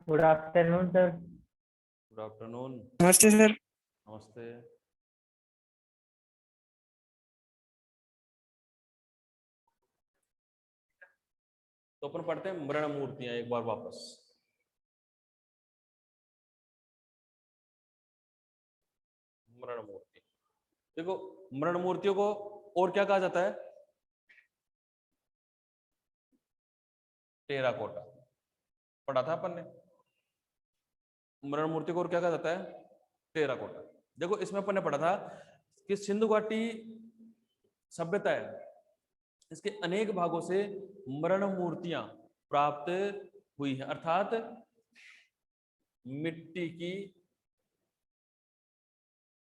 Good afternoon sir. Good afternoon. नमस्ते sir. नमस्ते। तो अपन पढ़ते हैं मृण मूर्तियां एक बार वापस। मृण मूर्ति, देखो मृण मूर्तियों को और क्या कहा जाता है? टेराकोटा, पढ़ा था अपन ने। मृण मूर्ति को और क्या कहा जाता है? टेराकोटा। देखो इसमें अपन ने पढ़ा था कि सिंधु घाटी सभ्यता है, इसके अनेक भागों से मृण मूर्तियां प्राप्त हुई हैं, अर्थात मिट्टी की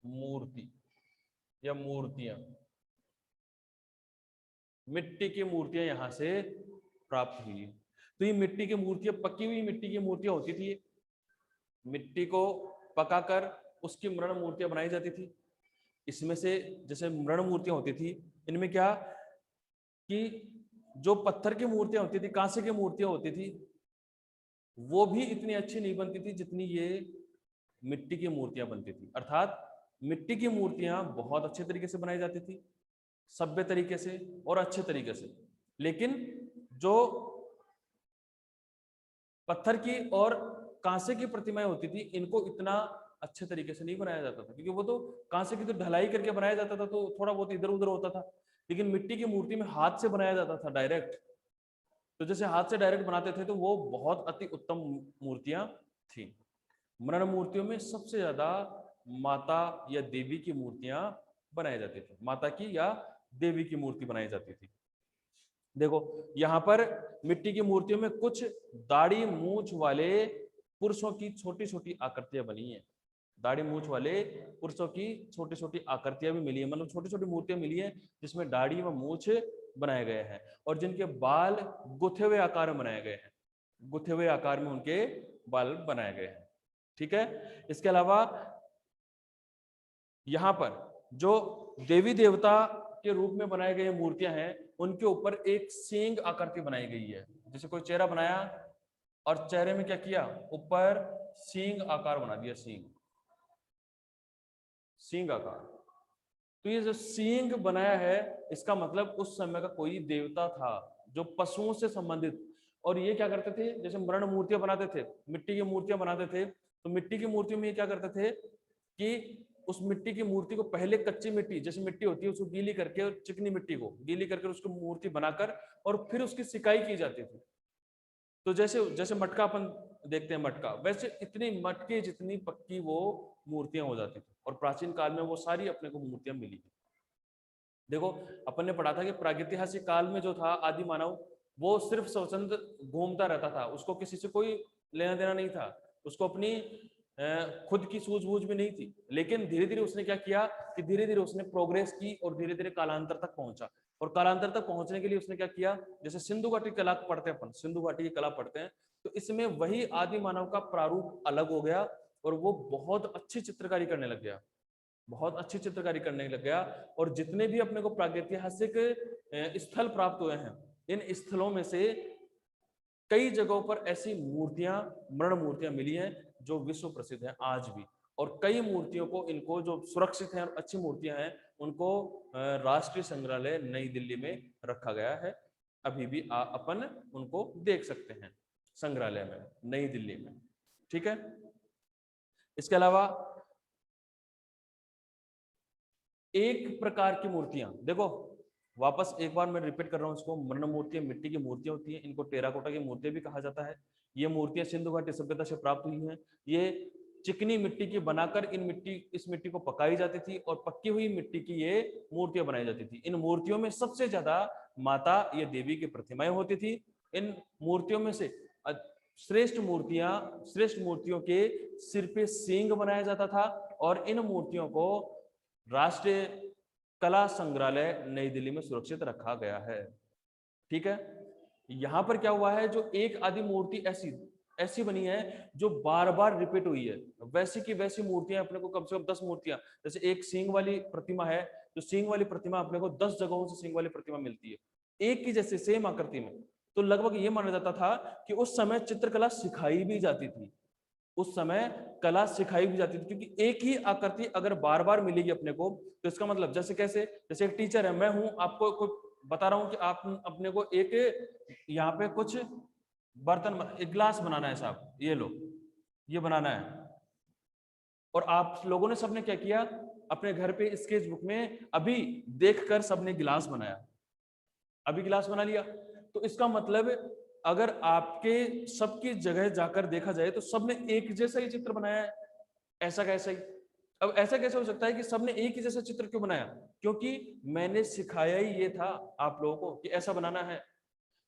मूर्ति या मूर्तियां, मिट्टी की मूर्तियां यहां से प्राप्त हुई है। तो ये मिट्टी की मूर्तियां पकी हुई मिट्टी की मूर्तियां होती थी, मिट्टी को पकाकर उसकी मृण मूर्तियां बनाई जाती थी। इसमें से जैसे मृण मूर्तियां होती थी, इनमें क्या कि जो पत्थर की मूर्तियां होती थी, कांसे की मूर्तियां होती थी, वो भी इतनी अच्छी नहीं बनती थी जितनी ये मिट्टी की मूर्तियां बनती थी। अर्थात मिट्टी की मूर्तियां बहुत अच्छे तरीके से बनाई जाती थी, सभ्य तरीके से और अच्छे तरीके से। लेकिन जो पत्थर की और कांसे की प्रतिमाएं होती थी, इनको इतना अच्छे तरीके से नहीं बनाया जाता था, क्योंकि वो तो कांसे की तो ढलाई करके बनाया जाता था, तो थोड़ा बहुत इधर उधर होता था। लेकिन मिट्टी की मूर्ति में हाथ से बनाया जाता था डायरेक्ट। तो जैसे हाथ से डायरेक्ट बनाते थे तो वो बहुत अति उत्तम मूर्तियां थी। मृण मूर्तियों में सबसे ज्यादा माता या देवी की मूर्तियां बनाई जाती थी, माता की या देवी की मूर्ति बनाई जाती थी। देखो यहाँ पर मिट्टी की मूर्तियों में कुछ दाढ़ी मूंछ वाले पुरुषों की छोटी छोटी आकृतियां बनी हैं, दाढ़ी मूंछ वाले पुरुषों की छोटी छोटी आकृतियां भी मिली है, मतलब छोटी छोटी मूर्तियां मिली है जिसमें दाढ़ी व मूंछ बनाए गए हैं और जिनके बाल गुथे हुए आकार में बनाए गए हैं, गुथे हुए आकार में उनके बाल बनाए गए हैं। ठीक है। इसके अलावा यहाँ पर जो देवी देवता के रूप में बनाए गए मूर्तियां हैं, उनके ऊपर एक सींग आकृति बनाई गई है। जैसे कोई चेहरा बनाया और चेहरे में क्या किया, ऊपर सींग आकार बना दिया, सींग, सींग आकार। तो ये जो सींग बनाया है, इसका मतलब उस समय का कोई देवता था जो पशुओं से संबंधित। और ये क्या करते थे, जैसे मृण मूर्तियां बनाते थे, मिट्टी की मूर्तियां बनाते थे, तो मिट्टी की मूर्तियों में ये क्या करते थे कि उस मिट्टी की मूर्ति को पहले कच्ची मिट्टी, जैसे मिट्टी होती है उसको गीली करके, और चिकनी मिट्टी को गीली करके उसको मूर्ति बनाकर और फिर उसकी सिकाई की जाती थी। तो जैसे जैसे मटका अपन देखते हैं मटका, वैसे इतनी मटके जितनी पक्की वो मूर्तियां हो जाती थी। और प्राचीन काल में वो सारी अपने को मूर्तियां मिली। देखो अपन ने पढ़ा था कि प्रागैतिहासिक काल में जो था आदि मानव, वो सिर्फ स्वतंत्र घूमता रहता था, उसको किसी से कोई लेना देना नहीं था, उसको अपनी खुद की सूझबूझ भी नहीं थी। लेकिन धीरे धीरे उसने क्या किया कि धीरे धीरे उसने प्रोग्रेस की और धीरे धीरे कालांतर तक पहुंचा। और कालांतर तक पहुंचने के लिए उसने क्या किया, जैसे सिंधु घाटी कला पढ़ते हैं अपन, सिंधु घाटी की कला पढ़ते हैं, तो इसमें वही आदि मानव का प्रारूप अलग हो गया और वो बहुत अच्छी चित्रकारी करने लग गया, बहुत अच्छी चित्रकारी करने लग गया। और जितने भी अपने को प्रागैतिहासिक स्थल प्राप्त हुए हैं, इन स्थलों में से कई जगहों पर ऐसी मूर्तियां, मृण मूर्तियां मिली हैं जो विश्व प्रसिद्ध हैं आज भी। और कई मूर्तियों को, इनको जो सुरक्षित हैं और अच्छी मूर्तियां हैं, उनको राष्ट्रीय संग्रहालय नई दिल्ली में रखा गया है। अभी भी अपन उनको देख सकते हैं संग्रहालय में नई दिल्ली में। ठीक है। इसके अलावा एक प्रकार की मूर्तियां, देखो वापस एक बार मैं रिपीट कर रहा हूं इसको, मृण मूर्तियां मिट्टी की मूर्तियां होती हैं, इनको टेराकोटा की मूर्तियां भी कहा जाता है। ये मूर्तियां सिंधु घाटी सभ्यता से प्राप्त हुई हैं। ये चिकनी मिट्टी की बनाकर इस मिट्टी को पकाई जाती थी और पक्की हुई मिट्टी की ये मूर्तियां बनाई जाती थी। इन मूर्तियों में सबसे ज्यादा माता या देवी की प्रतिमाएं होती थी। इन मूर्तियों में से श्रेष्ठ मूर्तियों के सिर पे सींग बनाया जाता था और इन मूर्तियों को राष्ट्रीय कला संग्रहालय नई दिल्ली में सुरक्षित रखा गया है। ठीक है। यहां पर क्या हुआ है, जो एक आदि मूर्ति ऐसी बनी है जो बार बार रिपीट हुई है, वैसी की वैसी मूर्तियां अपने को कम से कम 10 मूर्तियां, जैसे एक सींग वाली प्रतिमा है, जो सींग वाली प्रतिमा अपने को 10 जगहों से सींग वाली प्रतिमा मिलती है, एक की जैसे सेम आकृति में। तो लगभग ये माना जाता था कि उस समय चित्रकला सिखाई भी जाती थी, उस समय कला सिखाई भी जाती थी, क्योंकि एक ही आकृति अगर बार बार मिलेगी अपने को, तो इसका मतलब जैसे कैसे, जैसे एक टीचर है, मैं हूं, आपको बता रहा हूं कि आप अपने को एक यहाँ पे कुछ बर्तन, एक गिलास बनाना है साहब, ये लो, ये बनाना है, और आप लोगों ने सबने क्या किया, अपने घर पे स्केच बुक में अभी देखकर सबने गिलास बनाया, अभी गिलास बना लिया। तो इसका मतलब अगर आपके सबकी जगह जाकर देखा जाए तो सबने एक जैसा ही चित्र बनाया है, ऐसा कैसा ही। अब ऐसा कैसे हो सकता है कि सबने एक ही जैसा चित्र क्यों बनाया, क्योंकि मैंने सिखाया ही ये था आप लोगों को कि ऐसा बनाना है।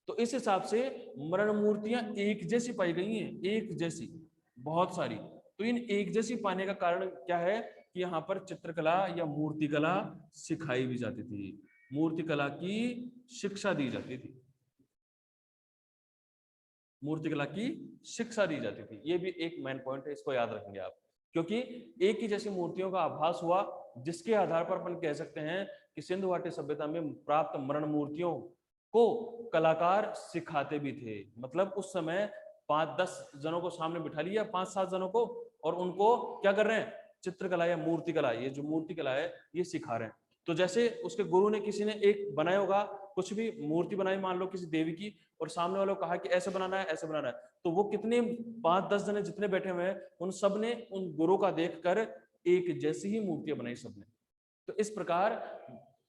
तो इस हिसाब से मरण मूर्तियां एक जैसी पाई गई हैं, एक जैसी, बहुत सारी। तो इन एक जैसी पाने का कारण क्या है कि यहाँ पर चित्रकला या मूर्तिकला सिखाई भी जाती थी, मूर्तिकला की शिक्षा दी जाती थी, मूर्तिकला की शिक्षा दी जाती थी। ये भी एक मेन पॉइंट है, इसको याद रखेंगे आप, क्योंकि एक ही जैसी मूर्तियों का आभास हुआ, जिसके आधार पर अपन कह सकते हैं कि सिंधु घाटी सभ्यता में प्राप्त मरण मूर्तियों को कलाकार सिखाते भी थे। मतलब उस समय 5-10 जनों को सामने बिठा लिया, 5-7 जनों को, और उनको क्या कर रहे हैं, चित्रकला या मूर्तिकला, ये जो मूर्तिकला है ये सिखा रहे हैं। तो जैसे उसके गुरु ने, किसी ने एक बनाया होगा, कुछ भी मूर्ति बनाई मान लो किसी देवी की, और सामने वालों को कहा कि ऐसे बनाना है, ऐसे बनाना है, तो वो कितने 5-10 जने जितने बैठे हुए हैं, उन सब ने उन गुरु का देखकर एक जैसी ही मूर्तियां बनाई सबने। तो इस प्रकार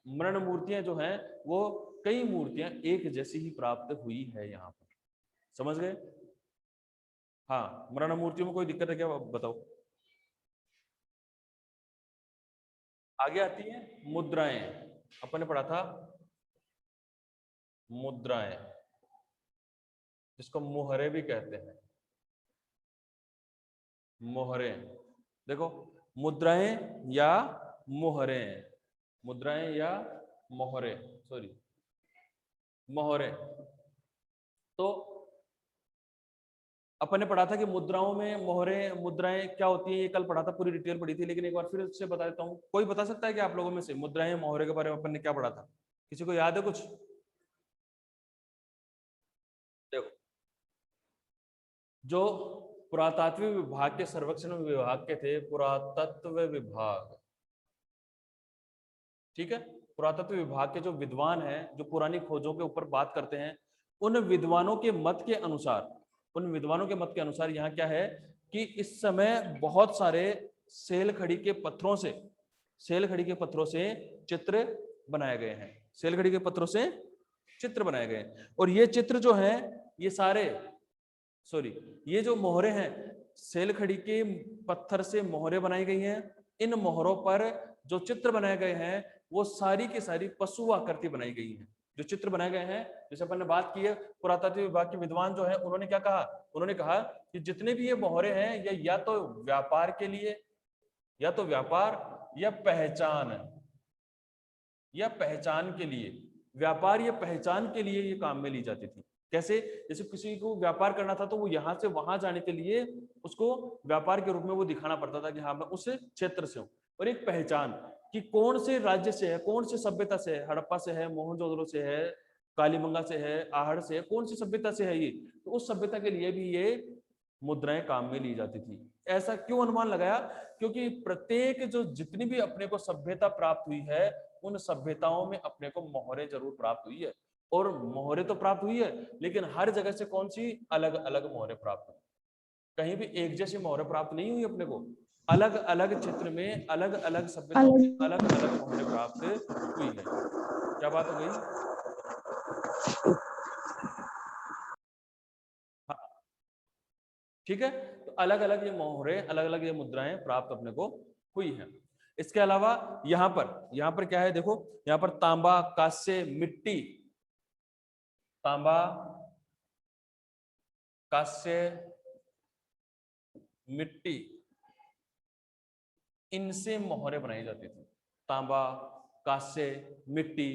मरण मूर्तियां जो हैं वो कई मूर्तियां एक जैसी ही प्राप्त हुई है यहाँ पर, समझ गए। हाँ, मरण मूर्तियों में कोई दिक्कत है क्या, बताओ। आगे आती है मुद्राएं, अपन ने पढ़ा था मुद्राएं, जिसको मोहरे भी कहते हैं, मोहरे। देखो, मुद्राएं या मोहरे, मुद्राएं या मोहरे, सॉरी मोहरे। तो अपन ने पढ़ा था कि मुद्राओं में मोहरे, मुद्राएं क्या होती है, ये कल पढ़ा था, पूरी डिटेल पढ़ी थी, लेकिन एक बार फिर से बता देता हूँ। कोई बता सकता है कि आप लोगों में से मुद्राएं मोहरे के बारे में अपन ने क्या पढ़ा था, किसी को याद है कुछ। देखो, जो पुरातात्विक विभाग के सर्वेक्षण विभाग के थे, पुरातत्व विभाग, ठीक है, पुरातत्व विभाग के जो विद्वान हैं, जो पुरानी खोजों के ऊपर बात करते हैं, उन विद्वानों के मत के अनुसार, उन विद्वानों के मत के अनुसार यहाँ क्या है कि इस समय बहुत सारे सेल खड़ी के पत्थरों से, सेल खड़ी के पत्थरों से चित्र बनाए गए हैं, सेल खड़ी के पत्थरों से चित्र बनाए गए हैं। और ये चित्र जो हैं, ये सारे, सॉरी, ये जो मोहरे हैं, सेल खड़ी के पत्थर से मोहरे बनाई गई हैं। इन मोहरों पर जो चित्र बनाए गए हैं वो सारी की सारी पशु आकृति बनाई गई है। जो चित्र बनाए गए हैं, जैसे अपन ने बात की है, पुरातत्व विभाग के विद्वान जो है उन्होंने क्या कहा, उन्होंने कहा कि जितने भी ये मोहरे हैं ये या तो व्यापार के लिए, या तो व्यापार या पहचान, या पहचान के लिए, व्यापार या पहचान के लिए ये काम में ली जाती थी। कैसे, जैसे किसी को व्यापार करना था तो वो यहाँ से वहां जाने के लिए उसको व्यापार के रूप में वो दिखाना पड़ता था कि हाँ मैं उस क्षेत्र से हूँ। और एक पहचान कि कौन से राज्य से है, कौन सी सभ्यता से है, हड़प्पा से है, मोहनजोदड़ो से है, कालीबंगा से है, आहड़ से है, कौन सी सभ्यता से है ये, तो उस सभ्यता के लिए भी ये मुद्राएं काम में ली जाती थी। ऐसा क्यों अनुमान लगाया, क्योंकि प्रत्येक जो जितनी भी अपने को सभ्यता प्राप्त हुई है, उन सभ्यताओं में अपने को मोहरे जरूर प्राप्त हुई है। और मोहरे तो प्राप्त हुई है, लेकिन हर जगह से कौन सी अलग अलग मोहरे प्राप्त हुई, कहीं भी एक जैसी मोहरे प्राप्त नहीं हुई अपने को, अलग अलग क्षेत्र में अलग अलग सभ्यताओं में अलग अलग मोहरे प्राप्त हुई है। क्या बात हो गई। हाँ, ठीक है, तो अलग अलग ये मोहरे, अलग अलग ये मुद्राएं प्राप्त अपने को हुई है। इसके अलावा यहाँ पर क्या है, देखो यहाँ पर तांबा, कांस्य, मिट्टी, तांबा, कांस्य, मिट्टी, इनसे मोहरे बनाई जाती थी। तांबा, कांस्य, मिट्टी।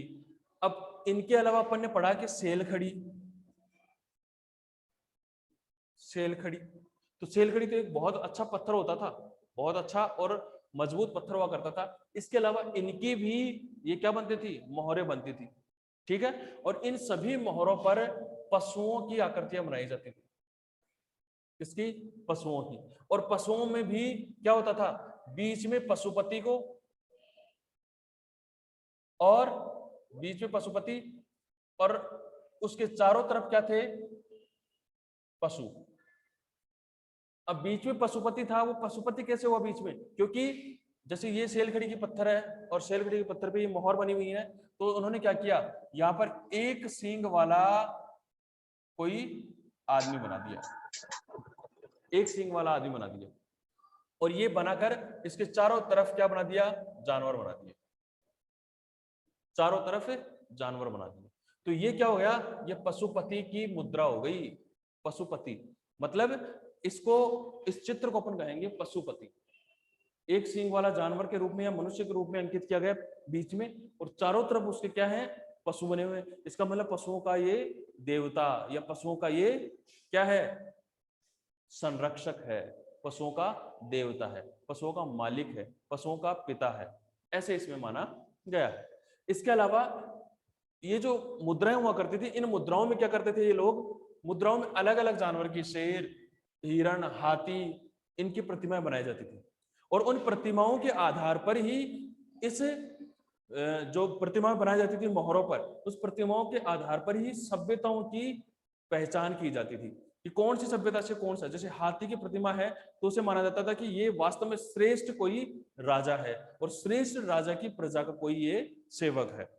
अब इनके अलावा अपन ने पढ़ा कि सेल खड़ी, सेल खड़ी, तो सेल खड़ी तो एक बहुत अच्छा पत्थर होता था, बहुत अच्छा और मजबूत पत्थर हुआ करता था। इसके अलावा इनकी भी ये क्या बनती थी, मोहरे बनती थी, ठीक है। और इन सभी मोहरों पर पशुओं की आकृतियां बनाई जाती थी। किसकी? पशुओं की। और पशुओं में भी क्या होता था? बीच में पशुपति को, और बीच में पशुपति, और उसके चारों तरफ क्या थे? पशु। अब बीच में पशुपति था, वो पशुपति कैसे हुआ बीच में? क्योंकि जैसे ये सेलखड़ी की पत्थर है और सेलखड़ी के पत्थर पे ये मोहर बनी हुई है, तो उन्होंने क्या किया, यहाँ पर एक सींग वाला कोई आदमी बना दिया, एक सींग वाला आदमी बना दिया, और ये बनाकर इसके चारों तरफ क्या बना दिया? जानवर बना दिया, चारों तरफ जानवर बना दिए। तो ये क्या हो गया? ये पशुपति की मुद्रा हो गई। पशुपति मतलब इसको, इस चित्र को अपन कहेंगे पशुपति। एक सींग वाला जानवर के रूप में या मनुष्य के रूप में अंकित किया गया बीच में, और चारों तरफ उसके क्या है? पशु बने हुए। इसका मतलब पशुओं का ये देवता या पशुओं का ये क्या है? संरक्षक है, पशुओं का देवता है, पशुओं का मालिक है, पशुओं का पिता है, ऐसे इसमें माना गया है। इसके अलावा ये जो मुद्राएं हुआ करती थी, इन मुद्राओं में क्या करते थे ये लोग? मुद्राओं में अलग अलग जानवर की, शेर, हिरण, हाथी, इनकी प्रतिमाएं बनाई जाती थी, और उन प्रतिमाओं के आधार पर ही इस जो प्रतिमाएं बनाई जाती थी मोहरों पर, उस प्रतिमाओं के आधार पर ही सभ्यताओं की पहचान की जाती थी कि कौन सी सभ्यता से कौन सा। जैसे हाथी की प्रतिमा है तो उसे माना जाता था कि ये वास्तव में श्रेष्ठ कोई राजा है, और श्रेष्ठ राजा की प्रजा का कोई ये सेवक है,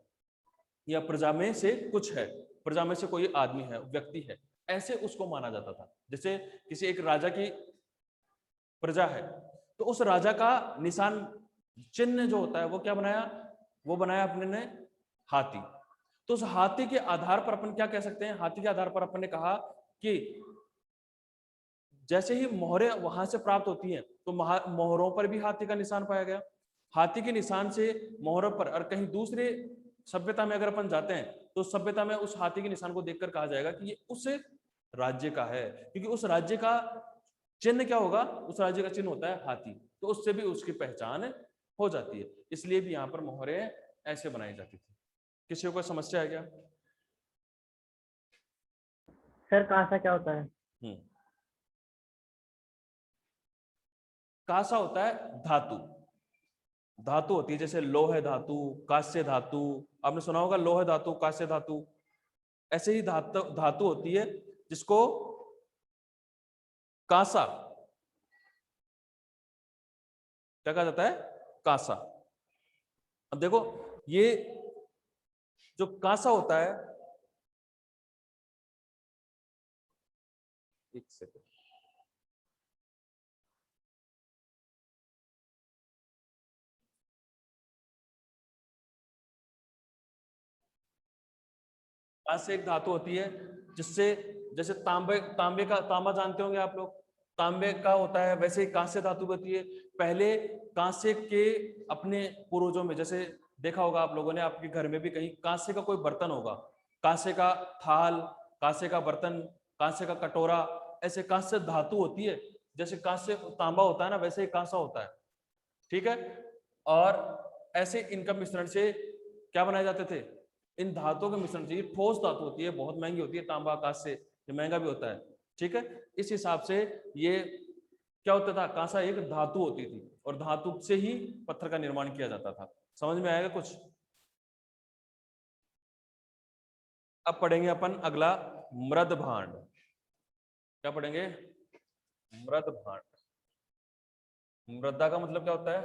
या प्रजा में से कुछ है, प्रजा में से कोई आदमी है, व्यक्ति है, ऐसे उसको माना जाता था। जैसे किसी एक राजा की प्रजा है तो उस राजा का निशान, चिन्ह जो होता है वो क्या बनाया? वो बनाया अपने ने हाथी। तो उस हाथी के आधार पर अपन क्या कह सकते हैं? हाथी के आधार पर अपन ने कहा कि जैसे ही मोहरें वहां से प्राप्त होती हैं तो मोहरों पर भी हाथी का निशान पाया गया। हाथी के निशान से मोहरों पर, और कहीं दूसरे सभ्यता में अगर अपन जाते हैं तो सभ्यता में उस हाथी के निशान को देखकर कहा जाएगा कि ये उस राज्य का है, क्योंकि उस राज्य का चिन्ह क्या होगा? उस राज्य का चिन्ह होता है हाथी, तो उससे भी उसकी पहचान हो जाती है। इसलिए भी यहाँ पर मोहरें ऐसे बनाई जाती थी। किसी को कोई समस्या है क्या? सर कांसा क्या होता है? कांसा होता है धातु। धातु होती है, जैसे लोह धातु, कांस्य धातु, आपने सुना होगा लोह धातु, कांस्य धातु। ऐसे ही धातु होती है जिसको कांसा क्या कहा जाता है? कांसा। अब देखो ये जो कांसा होता है, एक सेकंड, कांस्य एक धातु होती है जिससे, जैसे तांबा जानते होंगे आप लोग, तांबे का होता है, वैसे ही कांस्य धातु होती है। पहले कांस्य के अपने पूर्वजों में, जैसे देखा होगा आप लोगों ने, आपके घर में भी कहीं कांस्य का कोई बर्तन होगा, कांस्य का थाल, कांस्य का बर्तन, कांस्य का कटोरा, ऐसे कांस्य धातु होती है। जैसे कांस्य तांबा होता है ना, वैसे ही कांसा होता है, ठीक है। और ऐसे इनका मिश्रण से क्या बनाए जाते थे? इन धातुओं के मिश्रण से, ये ठोस धातु होती है, बहुत महंगी होती है, तांबा कांस्य, ये महंगा भी होता है, ठीक है। इस हिसाब से ये क्या होता था? कांसा एक धातु होती थी, और धातु से ही पत्थर का निर्माण किया जाता था। समझ में आएगा कुछ? अब पढ़ेंगे अपन अगला मृद भांड। क्या पढ़ेंगे? मृद भांड। मृदा का मतलब क्या होता है?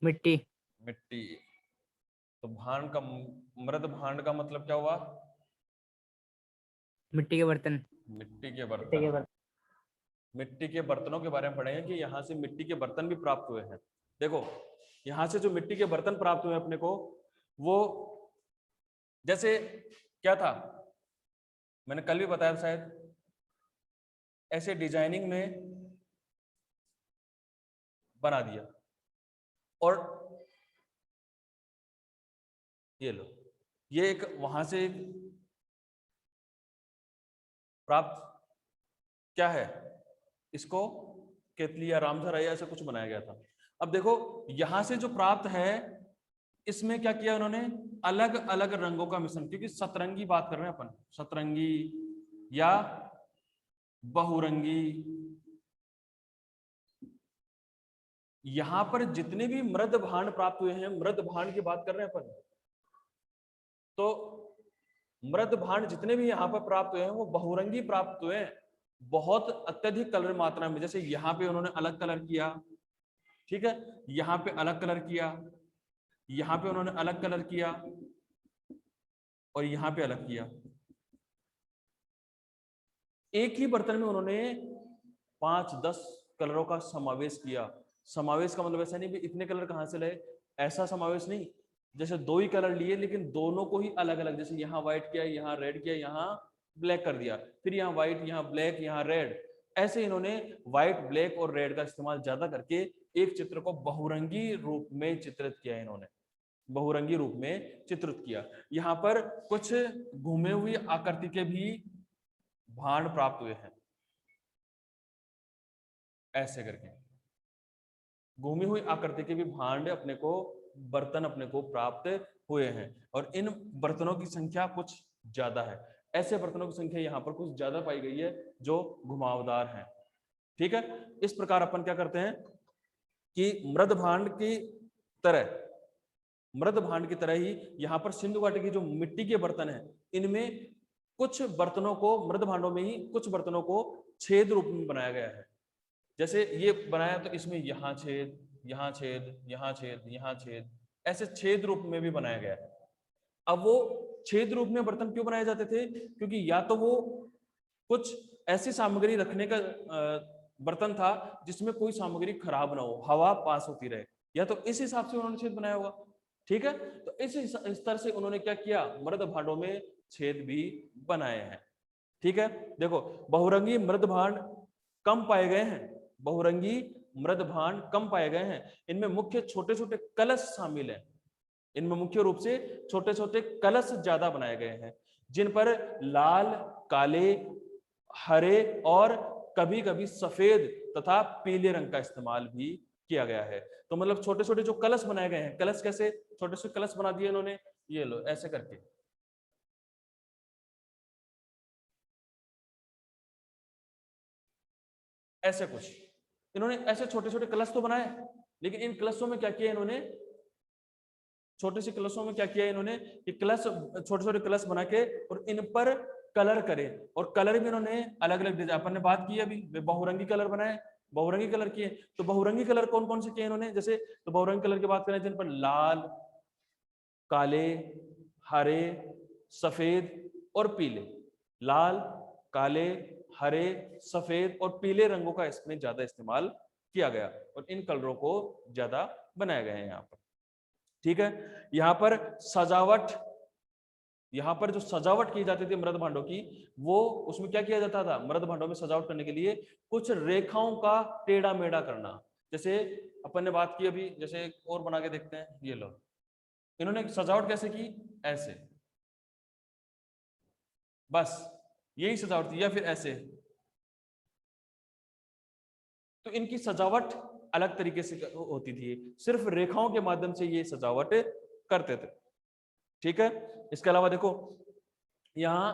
मिट्टी। मिट्टी। तो भांड का, मृद भांड का मतलब क्या हुआ? मिट्टी के बर्तन। मिट्टी के बर्तन। मिट्टी के बर्तनों के बारे में पढ़ेंगे कि यहाँ से मिट्टी के बर्तन भी प्राप्त हुए हैं। देखो यहाँ से जो मिट्टी के बर्तन प्राप्त हुए अपने को, वो जैसे क्या था, मैंने कल भी बताया शायद, ऐसे डिजाइनिंग में बना दिया, और ये लो, ये एक वहां से प्राप्त क्या है, इसको केतली या रामधरा या ऐसा कुछ बनाया गया था। अब देखो यहां से जो प्राप्त है, इसमें क्या किया उन्होंने, अलग अलग रंगों का मिश्रण, क्योंकि सतरंगी बात कर रहे हैं अपन, सतरंगी या बहुरंगी, यहां पर जितने भी मृद भांड प्राप्त हुए हैं, मृद भांड की बात कर रहे हैं अपन, तो मृद भांड जितने भी यहाँ पर प्राप्त हुए हैं वो बहुरंगी प्राप्त हुए हैं, बहुत अत्यधिक कलर मात्रा में। जैसे यहाँ पे उन्होंने अलग कलर किया, ठीक है, यहाँ पे अलग कलर किया, यहाँ पे उन्होंने अलग कलर किया, और यहाँ पे अलग किया। एक ही बर्तन में उन्होंने 5-10 कलरों का समावेश किया। समावेश का मतलब ऐसा नहीं भी इतने कलर कहाँ से लाए, ऐसा समावेश नहीं, जैसे 2 ही कलर लिए लेकिन दोनों को ही अलग अलग, जैसे यहाँ व्हाइट किया, यहाँ रेड किया, यहाँ ब्लैक कर दिया, फिर यहाँ व्हाइट, यहाँ ब्लैक, यहाँ रेड, ऐसे इन्होंने व्हाइट, ब्लैक और रेड का इस्तेमाल ज्यादा करके एक चित्र को बहुरंगी रूप में चित्रित किया। इन्होंने बहुरंगी रूप में चित्रित किया। यहाँ पर कुछ घूमे हुई आकृति के भी भांड प्राप्त हुए हैं, ऐसे करके घूमी हुई आकृति के भी भांड अपने को, बर्तन अपने को प्राप्त हुए हैं, और इन बर्तनों की संख्या कुछ ज्यादा है। ऐसे बर्तनों की संख्या यहाँ पर कुछ ज्यादा पाई गई है जो घुमावदार हैं। ठीक है, इस प्रकार अपन क्या करते हैं कि मृद भांड की तरह ही यहाँ पर सिंधु घाटी की जो मिट्टी के बर्तन है, इनमें कुछ बर्तनों को, मृद भांडों में ही कुछ बर्तनों को छेद रूप में बनाया गया है। जैसे ये बनाया तो इसमें यहाँ छेद, यहाँ छेद, यहाँ छेद, यहाँ छेद, ऐसे छेद रूप में भी बनाया गया है। अब वो छेद रूप में बर्तन क्यों बनाए जाते थे, क्योंकि या तो वो कुछ ऐसी सामग्री रखने का बर्तन था जिसमें कोई सामग्री खराब ना हो, हवा पास होती रहे, या तो इस हिसाब से उन्होंने छेद बनाया होगा। ठीक है, तो इस तरह से उन्होंने क्या किया, मृद भांडों में छेद भी बनाए हैं। ठीक है, देखो बहुरंगी मृद भांड कम पाए गए हैं, बहुरंगी मृद भांड कम पाए गए हैं। इनमें मुख्य छोटे छोटे कलश शामिल हैं, इनमें मुख्य रूप से छोटे छोटे कलश ज्यादा बनाए गए हैं, जिन पर लाल, काले, हरे और कभी कभी सफेद तथा पीले रंग का इस्तेमाल भी किया गया है। तो मतलब छोटे छोटे जो कलश बनाए गए हैं, कलश कैसे, छोटे छोटे कलश बना दिए इन्होंने, ये लो ऐसे करके, ऐसे कुछ इन्होंने ऐसे छोटे छोटे कलश तो बनाए, लेकिन इन कलशों में क्या किया इन्होंने, छोटे से कलशों में क्या किया इन्होंने, ये कलश, छोटे छोटे कलश बना के और इन पर कलर करे, और कलर भी इन्होंने अलग अलग डिजाइन, अपन ने बात की अभी बहुरंगी कलर बनाए, बहुरंगी कलर किए। तो बहुरंगी कलर कौन कौन से किए इन्होंने, जैसे तो बहुरंगी कलर की बात करें जिन पर लाल, काले, हरे, सफेद और पीले, लाल, काले, हरे, सफेद और पीले रंगों का इसमें ज्यादा इस्तेमाल किया गया, और इन कलरों को ज्यादा बनाया गया है यहाँ पर। ठीक है, यहाँ पर सजावट, यहाँ पर जो सजावट की जाती थी मृद भांडों की, वो उसमें क्या किया जाता था, मृद भांडों में सजावट करने के लिए कुछ रेखाओं का टेढ़ा मेढ़ा करना। जैसे अपन ने बात की अभी, जैसे एक और बना के देखते हैं, ये लो, इन्होंने सजावट कैसे की, ऐसे, बस यही सजावट थी, या फिर ऐसे। तो इनकी सजावट अलग तरीके से होती थी, सिर्फ रेखाओं के माध्यम से ये सजावट करते थे। ठीक है, इसके अलावा देखो यहाँ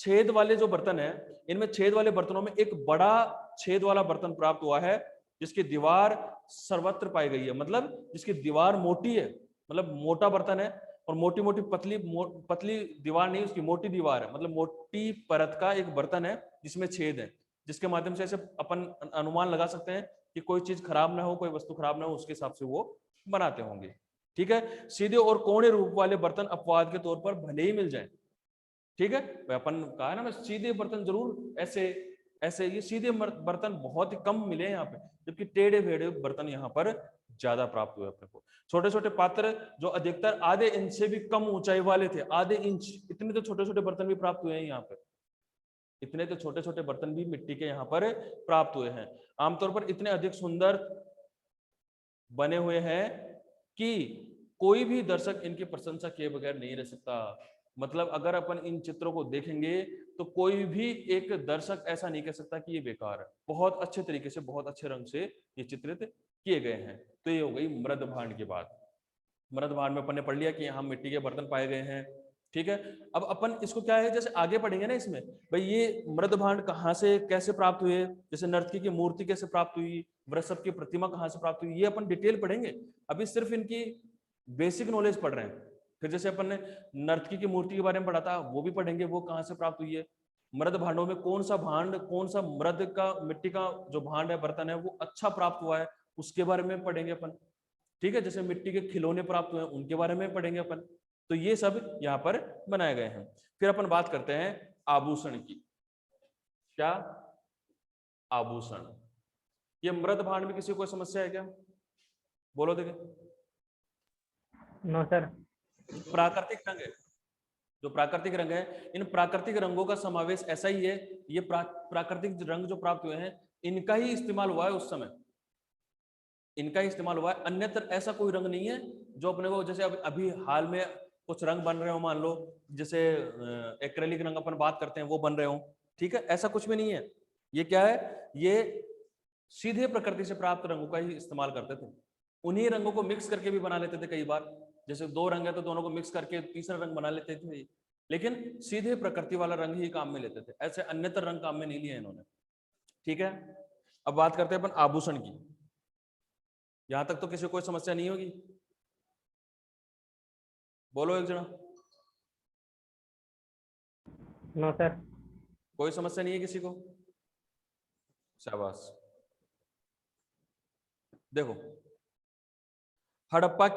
छेद वाले जो बर्तन है, इनमें छेद वाले बर्तनों में एक बड़ा छेद वाला बर्तन प्राप्त हुआ है, जिसकी दीवार सर्वत्र पाई गई है, मतलब जिसकी दीवार मोटी है, मतलब मोटा बर्तन है, और मोटी मोटी पतली दीवार नहीं, उसकी मोटी दीवार है, मतलब मोटी परत का एक बर्तन है जिसमें छेद है, जिसके माध्यम से ऐसे अपन अनुमान लगा सकते हैं कि कोई चीज खराब ना हो, कोई वस्तु खराब ना हो, उसके हिसाब से वो बनाते होंगे। ठीक है, सीधे और कोणे रूप वाले बर्तन अपवाद के तौर पर भले ही मिल जाए। ठीक है, अपन कहा है ना, मैं सीधे बर्तन जरूर ऐसे ऐसे, ये सीधे बर्तन बहुत ही कम मिले यहाँ पे, जबकि टेढ़े भेड़े बर्तन यहाँ पर ज्यादा प्राप्त हुए अपने को। छोटे छोटे पात्र जो अधिकतर आधे इंच से भी कम ऊंचाई वाले थे, आधे इंच, इतने तो छोटे छोटे बर्तन भी प्राप्त हुए हैं यहाँ पे, इतने तो छोटे छोटे बर्तन भी मिट्टी के यहाँ पर प्राप्त हुए हैं। आमतौर पर इतने अधिक सुंदर बने हुए हैं कि कोई भी दर्शक इनकी प्रशंसा किए बगैर नहीं रह सकता। मतलब अगर अपन इन चित्रों को देखेंगे तो कोई भी एक दर्शक ऐसा नहीं कह सकता कि ये बेकार है, बहुत अच्छे तरीके से, बहुत अच्छे रंग से ये चित्रित किए गए हैं। तो ये हो गई मृद भांड की बात। मृद भांड में अपन ने पढ़ लिया कि यहाँ मिट्टी के बर्तन पाए गए हैं, ठीक है। अब अपन इसको क्या है, जैसे आगे पढ़ेंगे ना इसमें, भाई ये मृद भांड कहाँ से कैसे प्राप्त हुए, जैसे नर्तकी की मूर्ति कैसे प्राप्त हुई, वृषभ की प्रतिमा कहाँ से प्राप्त हुई, ये अपन डिटेल पढ़ेंगे। अभी सिर्फ इनकी बेसिक नॉलेज पढ़ रहे हैं। फिर जैसे अपन ने नर्तकी की मूर्ति के बारे में पढ़ा था, वो भी पढ़ेंगे, वो कहाँ से प्राप्त हुई है। मृद भांडों में कौन सा भांड, कौन सा मृद का, मिट्टी का जो भांड है, बर्तन है, वो अच्छा प्राप्त हुआ है, उसके बारे में पढ़ेंगे अपन, ठीक है। जैसे मिट्टी के खिलौने प्राप्त हुए हैं, उनके बारे में पढ़ेंगे अपन। तो ये सब यहाँ पर बनाए गए हैं। फिर अपन बात करते हैं आभूषण की। क्या? आभूषण। ये मृद भांड में किसी को कोई समस्या है क्या? बोलो देखे। No sir. प्राकृतिक रंग है, जो प्राकृतिक रंग है, इन प्राकृतिक रंगों का समावेश ऐसा ही है, ये प्राकृतिक रंग जो प्राप्त हुए हैं, इनका ही इस्तेमाल हुआ है उस समय, इनका ही इस्तेमाल हुआ है। अन्यत्र ऐसा कोई रंग नहीं है जो अपने को, जैसे अभी हाल में कुछ रंग बन रहे हो, मान लो जैसे एक्रेलिक रंग अपन बात करते हैं, वो बन रहे हो, ठीक है, ऐसा कुछ भी नहीं है। ये क्या है, ये सीधे प्रकृति से प्राप्त रंगों का ही इस्तेमाल करते थे। उन्हीं रंगों को मिक्स करके भी बना लेते थे कई बार, जैसे दो रंग है तो दोनों को मिक्स करके तीसरा रंग बना लेते थे, लेकिन सीधे प्रकृति वाला रंग ही काम में लेते थे, ऐसे अन्यत्र रंग काम में नहीं लिए इन्होंने, ठीक है। अब बात करते हैं अपन आभूषण की। यहां तक तो किसी को कोई समस्या नहीं होगी? बोलो एक जना। No sir. कोई समस्या नहीं है किसी को? शाबाश। देखो, हड़प्पा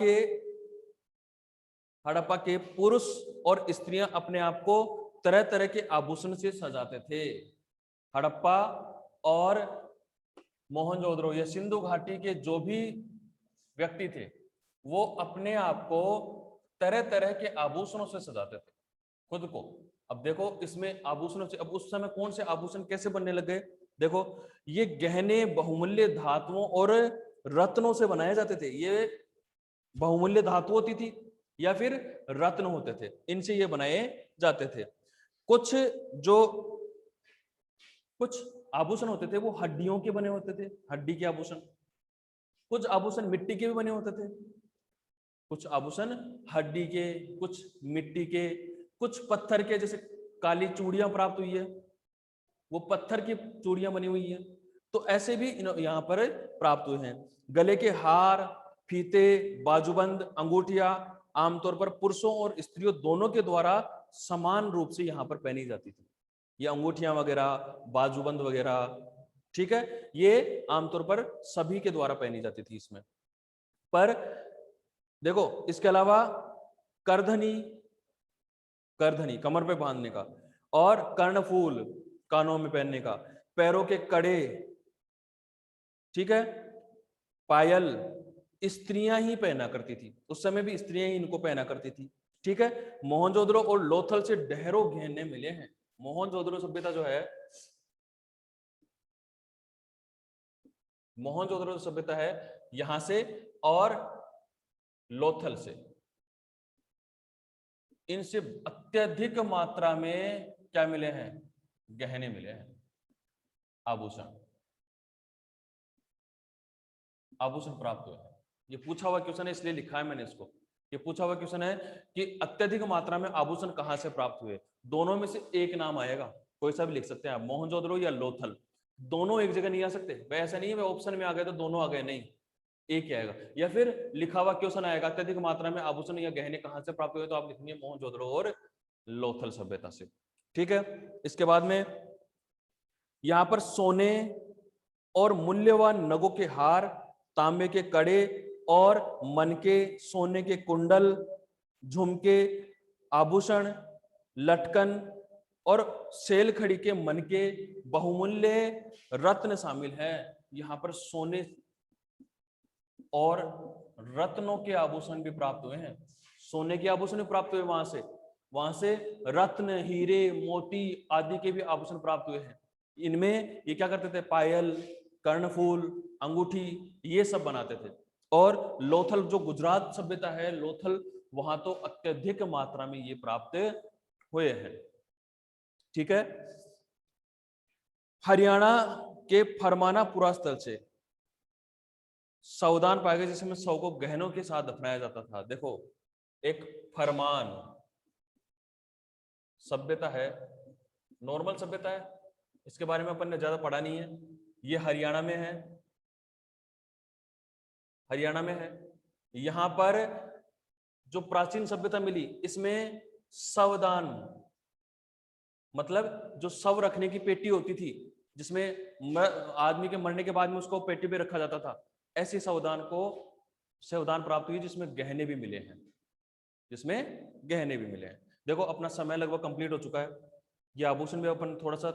के पुरुष और स्त्रियां अपने आप को तरह तरह के आभूषण से सजाते थे। हड़प्पा और मोहनजोदड़ो या सिंधु घाटी के जो भी व्यक्ति थे, वो अपने आप को तरह तरह के आभूषणों से सजाते थे खुद को। अब देखो इसमें आभूषणों से, अब उस समय कौन से आभूषण कैसे बनने लगे? देखो, ये गहने बहुमूल्य धातुओं और रत्नों से बनाए जाते थे। ये बहुमूल्य धातु होती थी या फिर रत्न होते थे, इनसे ये बनाए जाते थे। कुछ आभूषण होते थे वो हड्डियों के बने होते थे, हड्डी के आभूषण। कुछ आभूषण मिट्टी के भी बने होते थे, कुछ आभूषण हड्डी के, कुछ मिट्टी के, कुछ पत्थर के, जैसे काली चूड़ियां प्राप्त हुई है, वो पत्थर की चूड़ियां बनी हुई है। तो ऐसे भी यहाँ पर प्राप्त हुए हैं। गले के हार, फीते, बाजूबंद, अंगूठियां आमतौर पर पुरुषों और स्त्रियों दोनों के द्वारा समान रूप से यहाँ पर पहनी जाती थी। ये अंगूठियां वगैरह, बाजूबंद वगैरह, ठीक है, ये आमतौर पर सभी के द्वारा पहनी जाती थी इसमें। पर देखो, इसके अलावा करधनी कमर पे बांधने का, और कर्णफूल कानों में पहनने का, पैरों के कड़े, ठीक है, पायल स्त्रियां ही पहना करती थी उस समय, भी स्त्रियां ही इनको पहना करती थी, ठीक है। मोहनजोदड़ो और लोथल से ढेरों गहने मिले हैं। मोहनजोदड़ो सभ्यता जो है, मोहनजोदड़ो सभ्यता है यहां से, और लोथल से, इनसे अत्यधिक मात्रा में क्या मिले हैं? गहने मिले हैं, आभूषण प्राप्त हुए हैं। ये पूछा हुआ क्वेश्चन है, इसलिए लिखा है मैंने इसको। ये पूछा हुआ क्वेश्चन है कि अत्यधिक मात्रा में आभूषण कहां से प्राप्त हुए। दोनों में से एक नाम आएगा, कोई सा भी लिख सकते हैं आप, मोहनजोदड़ो या लोथल। दोनों एक जगह नहीं आ सकते, भाई ऐसा नहीं है ऑप्शन में आ गए तो दोनों आ गए, नहीं, एक ही आएगा। या फिर लिखा हुआ क्वेश्चन आएगा, अत्यधिक मात्रा में आभूषण या गहने कहां से प्राप्त हुए, तो आप लिखेंगे मोहनजोदड़ो और लोथल सभ्यता से, ठीक है। इसके बाद में यहां पर सोने और मूल्यवान नगों के हार, तांबे के कड़े और मनके, सोने के कुंडल, झुमके, आभूषण, लटकन और सेलखड़ी के मनके, बहुमूल्य रत्न शामिल है। यहां पर सोने और रत्नों के आभूषण भी प्राप्त हुए हैं। सोने के आभूषण भी प्राप्त हुए, वहां से रत्न, हीरे, मोती आदि के भी आभूषण प्राप्त हुए हैं। इनमें ये क्या करते थे? पायल, कर्णफूल, अंगूठी, ये सब बनाते थे। और लोथल जो गुजरात सभ्यता है, लोथल, वहां तो अत्यधिक मात्रा में ये प्राप्त हुए हैं, ठीक है। हरियाणा के फरमाना पुरा स्थल से सावधान पाया गया जिसमें शव को गहनों के साथ दफनाया जाता था। देखो, एक फरमान सभ्यता है, नॉर्मल सभ्यता है, इसके बारे में अपन ने ज्यादा पढ़ा नहीं है। ये हरियाणा में है, हरियाणा में है। यहां पर जो प्राचीन सभ्यता मिली इसमें शवदान मतलब जो शव रखने की पेटी होती थी जिसमें आदमी के मरने के बाद में उसको पेटी पे रखा जाता था, ऐसी शवदान प्राप्त हुई जिसमें गहने भी मिले हैं, जिसमें गहने भी मिले हैं। देखो अपना समय लगभग कंप्लीट हो चुका है। ये आभूषण में अपन थोड़ा सा